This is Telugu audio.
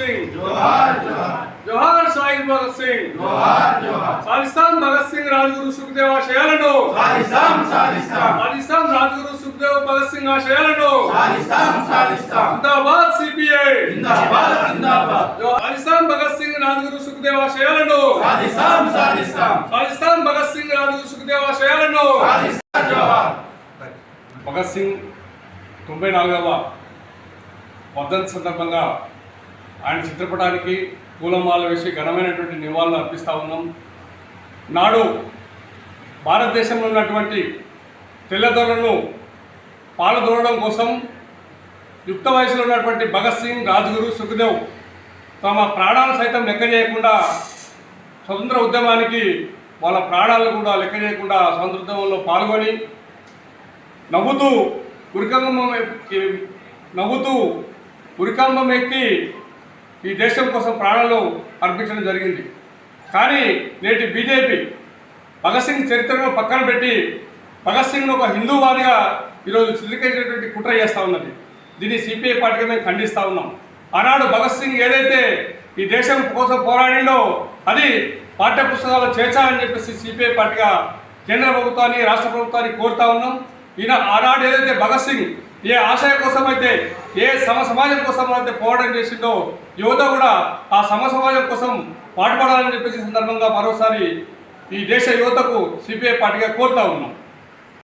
सिंह, जोहार जोहार, जोहार शहीद भगत सिंह, जोहार जोहार, खालिस्तान भगत सिंह राजगुरु सुखदेव आशयाలను सालिस्ताम सालिस्ताम, खालिस्तान राजगुरु सुखदेव भगत सिंह आशयाలను सालिस्ताम सालिस्ताम, जिंदाबाद सीपीए, जिंदाबाद जिंदाबाद, जो खालिस्तान भगत सिंह राजगुरु सुखदेव आशयाలను सालिस्ताम सालिस्ताम, खालिस्तान भगत सिंह राजगुरु सुखदेव आशयाలను सालिस्ताम जोहार। భగత్ సింగ్ 94వ వర్ధంతి సందర్భంగా ఆయన చిత్రపటానికి పూలమాల వేసి ఘనమైనటువంటి నివాళులు అర్పిస్తూ ఉన్నాం. నాడు భారతదేశంలో ఉన్నటువంటి తెల్లదొరలను పాలదోడడం కోసం యుక్త వయసులో ఉన్నటువంటి భగత్ సింగ్, రాజ్గురు, సుఖదేవ్ తమ ప్రాణాలు సైతం లెక్క చేయకుండా స్వతంత్ర ఉద్యమానికి వాళ్ళ ప్రాణాలను కూడా లెక్క చేయకుండా స్వతంత్ర ఉద్యమంలో పాల్గొని నవ్వుతూ ఉరికంబం ఎక్కి ఈ దేశం కోసం ప్రాణాలు అర్పించడం జరిగింది. కానీ నేటి బీజేపీ భగత్ సింగ్ చరిత్రను పక్కన పెట్టి భగత్ సింగ్ను ఒక హిందూవాదిగా ఈరోజు చిత్రీకరించేటువంటి కుట్ర చేస్తూ ఉన్నది. దీన్ని సిపిఐ పార్టీగా మేము ఖండిస్తూ ఉన్నాం. ఆనాడు భగత్ సింగ్ ఏదైతే ఈ దేశం కోసం పోరాడిండో అది పాఠ్య పుస్తకాల్లో చేర్చాలని చెప్పేసి సిపిఐ పార్టీగా కేంద్ర ప్రభుత్వాన్ని, రాష్ట్ర ప్రభుత్వాన్ని కోరుతా ఉన్నాం. ఆనాడు ఏదైతే భగత్ సింగ్ ఏ ఆశయం కోసం అయితే, ఏ సమాజం కోసం అయితే పోరాటం చేసిందో యువత కూడా ఆ సమాజం కోసం పాటుపడాలని చెప్పేసి సందర్భంగా మరోసారి ఈ దేశ యువతకు సిపిఐ పార్టీగా కోరుతా ఉన్నాం.